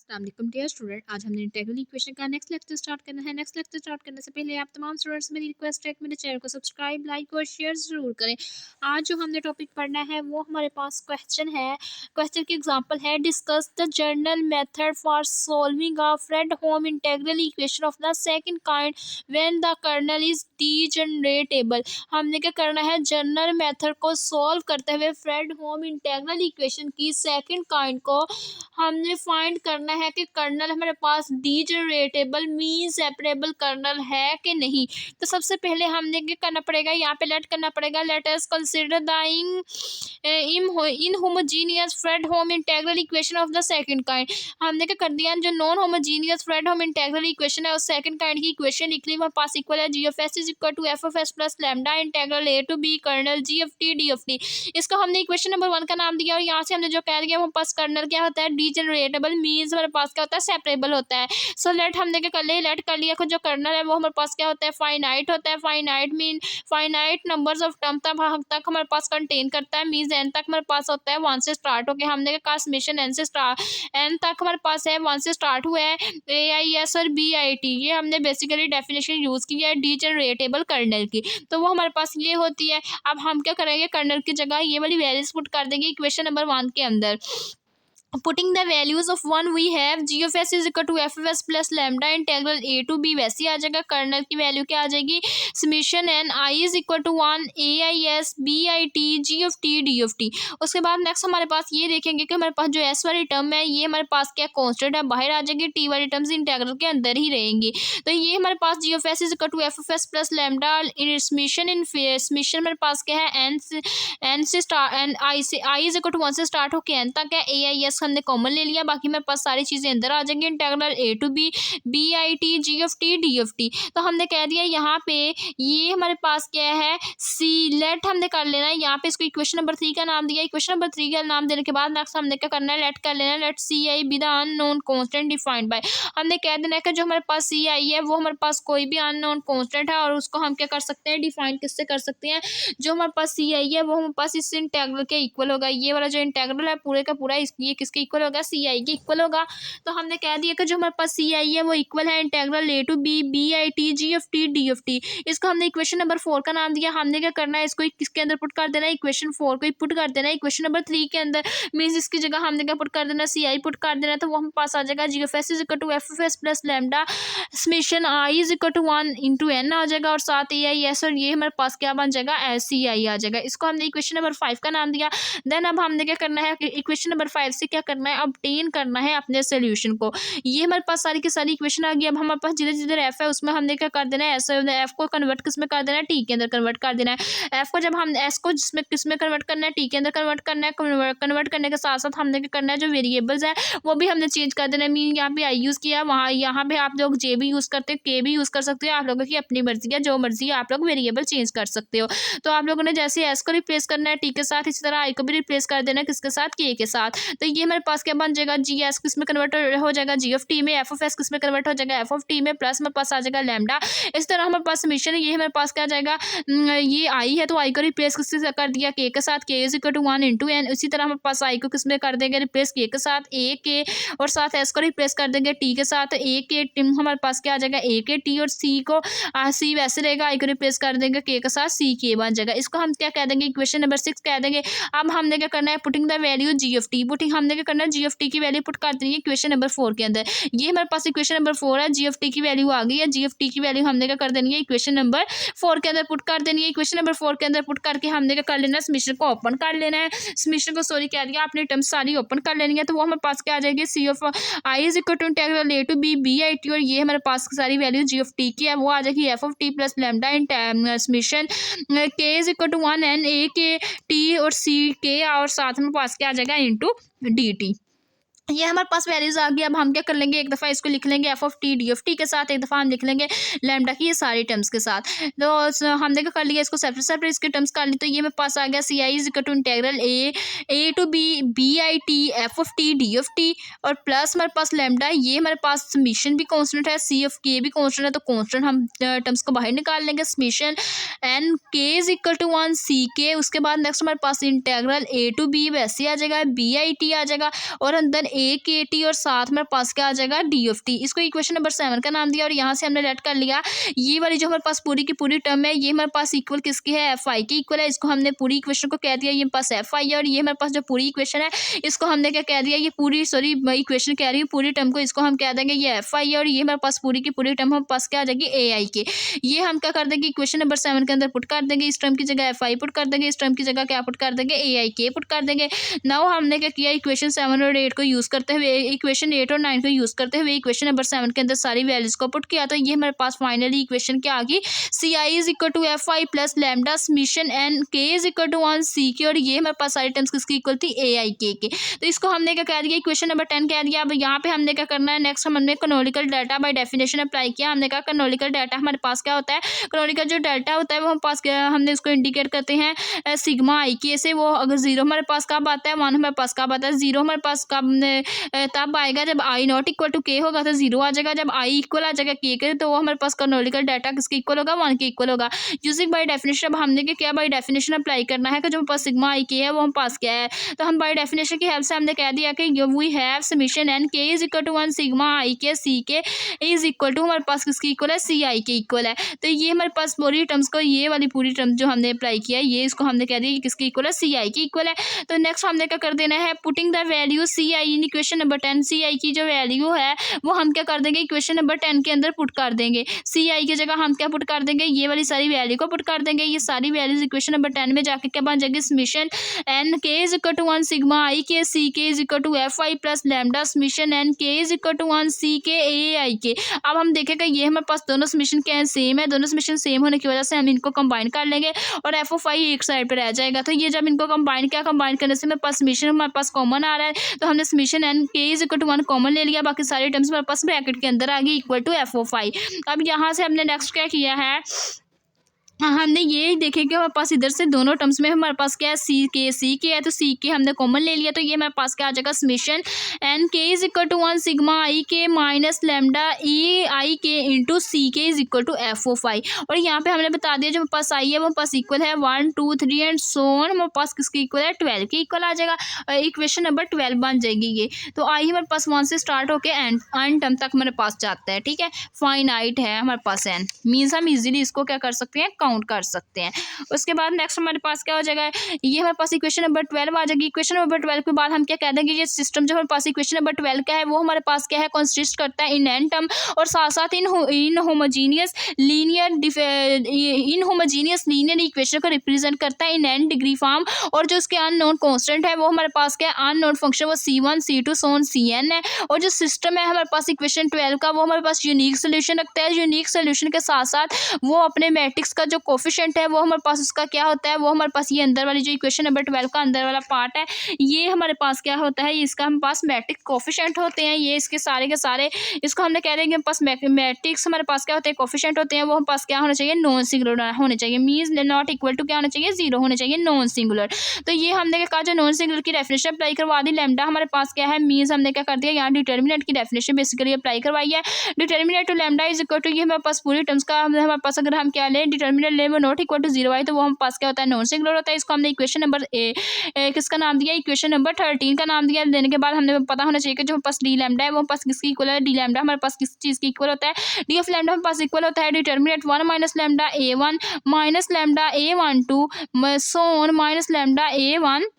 अस्सलाम वालेकुम dear student, आज हमने इंटीग्रल इक्वेशन का नेक्स्ट लेक्चर स्टार्ट करना है। नेक्स्ट लेक्चर स्टार्ट करने से पहले आप तमाम स्टूडेंट्स मेरी रिक्वेस्ट है कि मेरे चैनल को सब्सक्राइब, लाइक और शेयर ज़रूर करें। आज जो हमने टॉपिक पढ़ना है वो हमारे पास क्वेश्चन है। क्वेश्चन की एग्जांपल है, discuss the general method for solving a Fredholm integral equation of the second kind when the kernel is degenerate. हमने क्या करना है, जनरल मेथड को सॉल्व करते हुए फ्रेडहोम इंटीग्रल इक्वेशन की सेकंड काइंड को हमने फाइंड करना है कि कर्नल हमारे पास डीजनरेटेबल मीन सेपरेबल कर्नल है कि नहीं। तो सबसे पहले हमने क्या करना पड़ेगा, यहाँ पे लेट करना पड़ेगा, let us consider the inhomogeneous Fredholm integral equation of the second kind. हमने क्या कर दिया, जो non homogeneous Fredholm integral equation है उस सेकंड काइंड की इक्वेशन लिख ली। हमारे पास इक्वल है G of S is equal to F of S plus lambda integral A to B kernel G of T D of T. इसको हमने equation number 1 का नाम दिया और यहाँ से हमने जो कह दिया हमारे पास कर्नल क्या होता है, डीजनरेटेबल मीन्स हमारे पास क्या होता है, सेपरेबल होता है। सो लेट हमने क्या कर लिया, लेट कर लिया जो कर्नल है वो हमारे पास क्या होता है, फाइनाइट होता है। Finite mean finite numbers of term तक हमारे पास कंटेन करता है, मीन्स एन तक हमारे पास होता है 1 से स्टार्ट होकर। हमने कहा समेशन एन से स्टार्ट एन तक हमारे पास है 1 से स्टार्ट हुआ है ए आई एस और बी आई टी। ये हमने बेसिकली डेफिनेशन यूज की है डीजनरेटेबल कर्नल की, तो वो हमारे पास ये होती है। अब हम क्या करेंगे, कर्नल की जगह ये वाली वैल्यूज पुट कर देंगे इक्वेशन नंबर 1 के अंदर। Putting the values of 1 we have G of S is equal to F of S plus lambda integral A to B, वैसे आ जाएगा। कर्नल की वैल्यू क्या आ जाएगी, summation N I is equal to 1 A I S B I T G of T D of T. उसके बाद next हमारे पास ये देखेंगे कि हमारे पास जो एस वाली टर्म है ये हमारे पास क्या कॉन्स्टेंट है, बाहर आ जाएगी। टी वाली टर्म्स इंटीग्रल के अंदर ही रहेंगी। तो ये हमारे पास G of S is equal to F of S plus lambda summation हमारे पास क्या है, एन से स्टार्ट एन आई से आई इज इक्वल टू 1 से स्टार्ट होकर एन तक है। ए आई एस हमने कॉमन ले लिया, बाकी मेरे पास सारी चीजें अंदर आ जाएंगी। Integral A to B B I T G of T D of T. तो हमने कह दिया यहाँ पे ये हमारे पास क्या है, सी लेट हमने कर लेना है। यहाँ पे इसको इक्वेशन नंबर 3 का नाम दिया। इक्वेशन नंबर 3 का नाम देने के बाद नेक्स्ट हमने क्या करना है, लेट कर लेना है, let see I be the unknown constant defined by. हमने कह देना है कि जो हमारे पास सी आई है वो हमारे पास कोई भी अननोन कांस्टेंट है और उसको हम क्या कर सकते हैं, डिफाइन किससे कर सकते हैं, जो हमारे पास सी आई है वो हमारे पास इस इंटीग्रल के इक्वल होगा। ये वाला जो इंटीग्रल है पूरे का पूरा ये किसके इक्वल होगा, सी आई के इक्वल होगा। तो हमने कह दिया कि जो हमारे पास सी आई है वो इक्वल है integral A to B B I T G of T D of T. इसको हमने इक्वेशन नंबर 4 का नाम दिया। हमने क्या करना है, इसको किसके अंदर पुट कर देना है, इक्वेशन 4 को पुट कर देना है इक्वेशन नंबर 3 के अंदर। मीन्स इसकी जगह हमने क्या पुट कर देना, सी आई पुट कर देना। तो वो हम पास आ जाएगा G of S is equal to F of S plus lambda summation I is equal to 1 into N आ जाएगा और साथ ए आई एस, और ये हमारे पास क्या बन जाएगा, एस सी आई आ जाएगा। इसको हमने इक्वेशन नंबर 5 का नाम दिया। देन अब हमने क्या करना है, इक्वेशन नंबर 5 से क्या करना है, ऑब्टेन करना है अपने सोल्यूशन को। ये हमारे पास सारी की सारी इक्वेशन आ गई। अब हमारे पास जिधर जिधर एफ है उसमें हमने क्या कर देना है, एफ को कन्वर्ट किसमें कर देना है, टी के अंदर कन्वर्ट कर देना है। एफ को जब हम एस को जिसमें किसमें कन्वर्ट करना है, टी के अंदर कन्वर्ट करना है। कन्वर्ट करने के साथ साथ हमने क्या करना है, जो वेरिएबल्स है वो भी हमने चेंज कर देना है। मीन यहाँ पे आई यूज़ किया, वहाँ यहाँ पे आप लोग जे भी यूज़ करते हो, के भी यूज़ कर सकते हो। आप लोगों की अपनी मर्जी है, जो मर्जी आप लोग वेरिएबल चेंज कर सकते हो। तो आप लोगों ने जैसे एस को रिप्लेस करना है टी के साथ, इसी तरह आई को भी रिप्लेस कर देना है किसके साथ, के साथ। तो ये हमारे पास क्या बन जाएगा, जी एस किस में कन्वर्ट हो जाएगा, जी ऑफ टी में। एफ ऑफ एस किस में कन्वर्ट हो जाएगा, एफ ऑफ टी में। प्लस हमारे पास आ जाएगा लैम्डा। इस तरह हमारे पास समेशन है, ये हमारे पास क्या जाएगा, ये आई है तो आई को रिप्लेस किससे कर दिया, के साथ, K is equal to 1 into N. इसी तरह हमारे पास आई को किस में कर देंगे, रिप्लेस के साथ, ए के, और साथ एस को रिप्लेस कर देंगे टी के साथ। ए के हमारे पास क्या आ जाएगा, ए के टी, और सी को सी वैसे रहेगा, आई को रिप्लेस कर देंगे के साथ, सी के बन जाएगा। इसको हम क्या कह देंगे, इक्वेशन नंबर 6 कह देंगे। अब हमने क्या करना है, putting the value G of T. Putting हमने क्या करना है, जी ऑफ टी की वैल्यू पुट कर देंगे इक्वेशन नंबर 4 के अंदर। ये हमारे पास इक्वेशन नंबर 4 है, जी ऑफ टी की वैल्यू आ गई है। जी ऑफ टी की वैल्यू हमने क्या कर देनी है, इक्वेशन नंबर 4 के अंदर पुट कर देनी है। इक्वेशन नंबर 4 के अंदर पुट करके हमने क्या कर लेना है, समेशन को ओपन कर लेना है। समेशन को सॉरी कह दिया, अपनी टर्म सारी ओपन कर लेनी है। तो वो हमारे पास क्या आ जाएगी, C of I is equal to integral A to B B I T, और ये हमारे पास सारी वैल्यू जी ऑफ टी की है वो आ जाएगी F of T plus lambda in summation K is equal to 1 N A K T और सी के, और साथ में पास क्या आ जाएगा इंटू डी टी। ये हमारे पास वैल्यूज आ गई। अब हम क्या कर लेंगे, एक दफ़ा इसको लिख लेंगे F of T D of T के साथ, एक दफ़ा हम लिख लेंगे लैम्डा की ये सारी टर्म्स के साथ। तो हमने क्या कर लिया, इसको सेपरेट सेपरेट इसके टर्म्स कर ली। तो ये मेरे पास आ गया C I is equal to integral A to B B I T F of T D of T, और प्लस हमारे पास लैम्डा, ये हमारे पास समेशन भी कॉन्स्टेंट है, सी ऑफ के भी कॉन्स्टेंट है, तो कॉन्स्टेंट हम टर्म्स को बाहर निकाल लेंगे। समेशन एन के इज इक्वल टू 1 सी के। उसके बाद नेक्स्ट हमारे पास इंटीग्रल ए टू बी वैसे आ जाएगा, बी आई टी आ जाएगा, और अंदर ए के टी और साथ हमारे पास क्या आ जाएगा डी ऑफ टी। इसको इक्वेशन नंबर 7 का नाम दिया और यहाँ से हमने लेट कर लिया ये वाली जो हमारे पास पूरी की पूरी टर्म है ये हमारे पास इक्वल किसकी है एफ आई की इक्वल है। इसको हमने पूरी इक्वेशन को कह दिया ये पास एफ आई है और ये हमारे पास जो पूरी इक्वेशन है इसको हमने क्या कह दिया ये पूरी सॉरी इक्वेशन कह रही हूँ पूरी टर्म को इसको हम कह देंगे ये एफ आई है और ये हमारे पास पूरी की पूरी टर्म हम पास क्या आ जाएगी ए आई के। ये हम क्या कर देंगे इक्वेशन नंबर 7 के अंदर पुट कर देंगे इस टर्म की जगह एफ आई पुट कर देंगे इस टर्म की जगह क्या पुट कर देंगे ए आई के पुट कर देंगे। नाउ हमने क्या किया इक्वेशन 7 और 8 को यूज़ करते हुए इक्वेशन 8 और 9 को यूज़ करते हुए इक्वेशन नंबर 7 के अंदर सारी वैल्यूज़ को पुट किया तो ये हमारे पास फाइनली इक्वेशन क्या आ गई C I is equal to F I plus lambda summation N के is equal to 1 C K और ये हमारे पास सारी टर्म्स किसकी इक्वल थी ए आई के। तो इसको हमने क्या कह दिया इक्वेशन नंबर 10 कह दिया। अब यहाँ पे हमने क्या करना है नेक्स्ट हमने canonical data by definition apply किया। हमने कहा कैनोनिकल डाटा हमारे पास क्या होता है कैनोनिकल जो डाटा होता है वो हम पास हमने उसको इंडिकेट करते हैं सिग्मा आई के से। वो अगर जीरो हमारे पास कब आता है 1 हमारे पास कब आता है जीरो हमारे पास कब तब आएगा जब आई नॉट इक्वल टू के होगा तो जीरो आ जाएगा। जब आई इक्वल आ जाएगा के तो वो हमारे पास कैनोनिकल डाटा किसके इक्वल होगा 1 के इक्वल होगा। यूजिंग बाय डेफिनेशन अब हमने क्या बाय डेफिनेशन अप्लाई करना है कि जो पास सिग्मा आई के है वो हम पास क्या है तो हम बाय डेफिनेशन की हेल्प से हमने कह दिया कि वी हैव समेशन एन के is equal to 1 sigma I k c के इज इक्वल टू हमारे पास किसकी इक्वल है सी आई के इक्वल है। तो ये हमारे पास पूरी टर्म्स को ये वाली पूरी टर्म जो हमने अप्लाई किया है ये इसको हमने कह दिया कि किसकी इक्वल है सी आई की इक्वल है। तो नेक्स्ट हमने क्या कर देना है putting the value C I in equation number 10 C I की जो वैल्यू है वो हम क्या कर देंगे इक्वेशन नंबर 10 के अंदर पुट कर देंगे। सी आई की जगह हम क्या पुट कर देंगे ये वाली सारी वैल्यू को पुट कर देंगे। ये सारी वैल्यूज इक्वेशन नंबर 10 में जाके क्या बन जाएगी समेशन एन के is equal to 1 sigma I k c के is equal to F I plus lambda summation N के is equal to 1 C k a आई के। अब हम देखेंगे ये हमारे पास दोनों समेशन क्या है सेम है। दोनों समेशन सेम होने की वजह से हम इनको कंबाइन कर लेंगे और एफ ऑफ आई एक साइड पर रह जाएगा। तो ये जब इनको कंबाइन करने से हमारे पास समेशन हमारे पास कॉमन आ रहा है तो हमने समेशन एन के इज इक्वल टू 1 कॉमन ले लिया। बाकी सारी टर्म्स हमारे पास ब्रैकेट के अंदर आ गई इक्वल टू एफ ऑफ आई। अब यहाँ से हमने नेक्स्ट क्या किया है हमने ये देखे कि हमारे पास इधर से दोनों टर्म्स में हमारे पास क्या है सी के है तो सी के हमने कॉमन ले लिया। तो ये हमारे पास क्या आ जाएगा समेशन एन के is equal to 1 sigma I K minus lambda E I K into C के is equal to F of I. और यहाँ पे हमने बता दिया जो हमारे पास आई है वो पास इक्वल है 1 2 3 एंड सो ऑन हमारे पास किसकी इक्वल है 12 के इक्वल आ जाएगा। इक्वेशन नंबर 12 बन जाएगी ये। तो आई हमारे पास 1 से स्टार्ट होकर एन टर्म तक हमारे पास जाता है ठीक है। फाइनाइट है हमारे पास एन मीन्स हम इजीली इसको क्या कर सकते हैं काउंट कर सकते हैं। उसके बाद नेक्स्ट हमारे पास क्या हो जाएगा ये हमारे पास इक्वेशन नंबर 12 आ जाएगी। इक्वेशन नंबर 12 के बाद हम क्या कह देंगे ये सिस्टम जो हमारे पास इक्वेशन नंबर 12 का है वो हमारे पास क्या है कंसिस्ट करता है इन एन टर्म और साथ साथ इन होमोजीनियस लीनियर इक्वेशन को रिप्रेजेंट करता है इन एन डिग्री फॉर्म। और जो उसके अननोन कांस्टेंट है वो हमारे पास क्या है अननोन फंक्शन वो c1 c2 सोन cn है। और जो सिस्टम है हमारे पास इक्वेशन 12 का वो हमारे पास यूनिक सोल्यूशन रखता है। यूनिक सोल्यूशन के साथ साथ वो अपने मैट्रिक्स का जो कोफिशिएंट है वो हमारे पास उसका क्या होता है वो हमारे पास ये अंदर वाली जो इक्वेशन नंबर 12 का अंदर वाला पार्ट है ये हमारे पास क्या होता है इसका हम पास मैट्रिक्स कोफिशिएंट होते हैं। ये इसके सारे के सारे इसको हमने कह रहे हैं पास मैट्रिक्स हमारे पास क्या होते हैं कोफिशिएंट होते हैं वो हम पास क्या होना चाहिए नॉन सिंगुलर होने चाहिए मीन्स नॉट इक्वल टू क्या होना चाहिए 0 होने चाहिए नॉन सिंगुलर। तो ये हमने कहा जो नॉन सिंगुलर की डेफिनेशन अप्लाई करवा दी लैम्डा हमारे पास क्या है मीन्स हमने क्या कर दिया यहाँ डिटर्मिनेंट की डेफिनेशन बेसिकली अप्लाई करवाई है। Determinant to lambda is equal to ये हमारे पास पूरी टर्म्स का हमारे पास अगर हम क्या लें डिटर्मिनेंट ले वो नॉट इक्वल टू 0 आए तो वो हम पास क्या होता है नॉन सिंगुलर होता है। इसको हमने इक्वेशन नंबर किसका नाम दिया इक्वेशन नंबर 13 का नाम दिया। देने के बाद हमने पता होना चाहिए कि जो पास डी लैम्डा है वो पास किसकी इक्वल है डी लैम्डा हमारे पास किस चीज़ की इक्वल होता है डी ऑफ लैम्डा हमारे पास इक्वल होता है determinant 1 minus lambda a1 minus lambda a12 सोन माइनस लैम्डा a1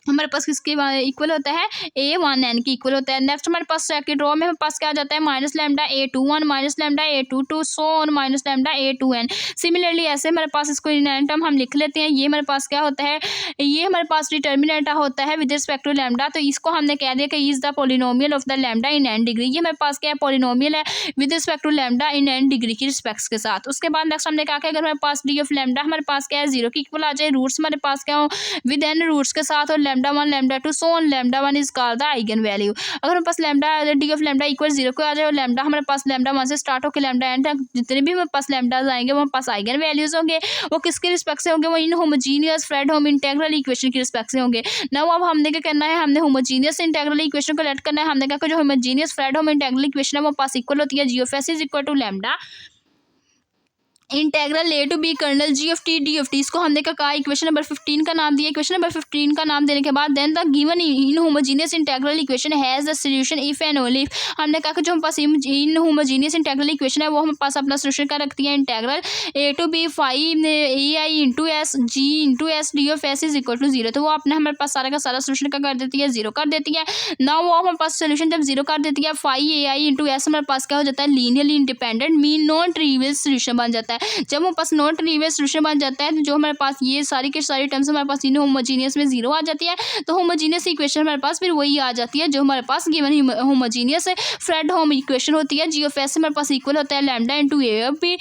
हमारे पास किसके इक्वल होता है a1n की इक्वल होता है। नेक्स्ट हमारे पास सेकंड रो में हमारे पास क्या आ जाता है minus lambda a21 minus lambda a22 so on minus lambda a2n। Similarly ऐसे हमारे पास इसको इन टर्म हम लिख लेते हैं। ये हमारे पास क्या होता है ये हमारे पास डिटर्मिनेंट होता है विद रिस्पेक्ट टू लैम्डा। तो इसको हमने कह दिया कि is the polynomial of the lambda in n degree. ये हमारे पास क्या है पॉलिनोमियल है with respect to lambda in n degree की रिस्पेक्ट्स के साथ। उसके बाद नेक्स्ट हमने कहा कि अगर हमारे पास डी ऑफ लैम्डा हमारे पास क्या है 0 की इक्वल आ जाए रूट्स हमारे पास क्या हो विद n रूट्स के साथ और lambda 1 lambda 2 so on lambda 1 is called the eigen value. अगर हमारे पास lambda D of lambda equal 0 को आ जाए और लैम्डा हमारे पास लैम्डा 1 से स्टार्ट होकर लैम्डा एन तक जितने भी हमारे पास लैम्डाज आएंगे वो हमारे पास आइगन वैल्यूज होंगे। वो किसके रिस्पेक्ट से होंगे वो इन होमोजीनियस फ्रेडहोम इंटीग्रल इक्वेशन की रिस्पेक्ट से होंगे। नाउ अब हमने क्या करना है हमने होमोजीनियस इंटीग्रल इक्वेशन को लेट करना है। हमने कहा कि जो होमोजीनियस फ्रेडहोम इंटीग्रल इक्वेशन है वो पास इक्वल होती है G of S is equal to lambda integral A to B kernel G of T D of T, इसको हमने क्या कहा, इक्वेशन नंबर 15 का नाम दिया। इक्वेशन नंबर 15 का नाम देने के बाद then the given inhomogeneous integral equation has the solution if and only if, हमने कहा कि जो हमारे पास इन होमोजीनियस इंटेग्रल इक्वेशन है वो हमारे पास अपना सॉल्यूशन का रखती है integral A to b five a i into s g into s d of S is equal to zero, तो वो अपने हमारे पास सारा का सारा सॉल्यूशन का कर देती है, जीरो कर देती है ना। वो हमारे पास सॉल्यूशन जब जीरो कर देती है, five a i into S हमारे पास क्या हो जाता है, linearly independent mean non trivial solution बन जाता है। जब हमारे पास नॉन ट्रिवियल सॉल्यूशन बन जाता है तो जो हमारे पास ये सारी के सारी टर्म्स हमारे पास इन होमोजीनियस में जीरो आ जाती है, तो होमोजीनियस इक्वेशन हमारे पास फिर वही आ जाती है जो हमारे पास गिवन होमोजीनियस फ्रेडहोम इक्वेशन होती है। जी ऑफ एस हमारे पास इक्वल होता है lambda into A of B,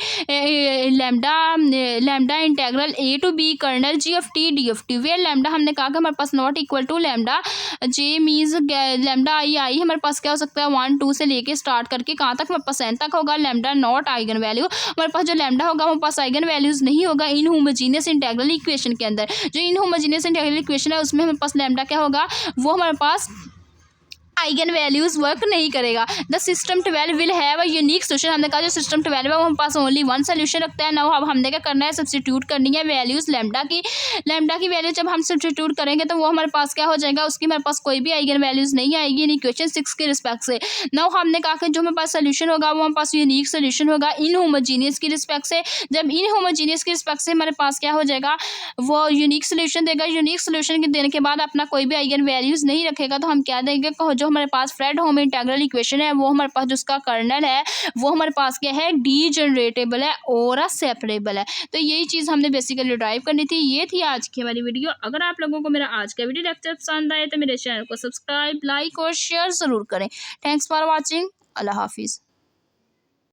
lambda integral A to B kernel G of T D of T, where lambda हमने कहा कि हमारे पास not equal to lambda J means lambda I हमारे पास क्या हो सकता है 1 2 से लेके स्टार्ट करके कहाँ तक हमारे पास n तक होगा। लैम्डा नॉट आइगन वैल्यू, हमारे पास जो लैम्डा होगा हमारे पास आइगन वैल्यूज नहीं होगा इन होमोजीनियस इंटेग्रल इक्वेशन के अंदर। जो इन होमोजीनियस इंटेग्रल इक्वेशन है उसमें हमारे पास लैम्डा क्या होगा, वो हमारे पास आइगन वैल्यूज वर्क नहीं करेगा। The system 12 will have a unique solution, हमने कहा जो सिस्टम 12 है वो हमारे पास ओनली वन सोल्यूशन रखता है ना। अब हमने क्या करना है, सब्स्टिट्यूट करनी है वैल्यूज लैम्डा की वैल्यू जब हम सब्स्टिट्यूट करेंगे तो वो हमारे पास क्या हो जाएगा, उसकी हमारे पास कोई भी आइगन वैल्यूज नहीं आएगी इन इक्वेशन 6 के रिस्पेक्ट से। ना हमने कहा कि जो हमारे पास सोल्यूशन होगा वो हमारे पास यूनिक सोल्यूशन होगा इन होमोजीनियस की रिस्पेक्ट से। जब इन होमोजीनियस की रिस्पेक्ट से हमारे पास क्या हो जाएगा, वो यूनिक सोल्यूशन देगा। यूनिक सोल्यूशन के देने के बाद अपना कोई भी आइगन वैल्यूज नहीं रखेगा, तो हम क्या देंगे, जो हमारे पास फ्रेडहोम इंटेग्रल इक्वेशन है वो हमारे पास जिसका कर्नल है वो हमारे पास क्या है, डी जनरेटेबल है और सेपरेबल है। तो यही चीज़ हमने बेसिकली ड्राइव करनी थी। ये थी आज की हमारी वीडियो। अगर आप लोगों को मेरा आज का वीडियो लेक्चर पसंद आए तो मेरे चैनल को सब्सक्राइब, लाइक और शेयर ज़रूर करें। Thanks for watching. अल्लाह हाफिज़।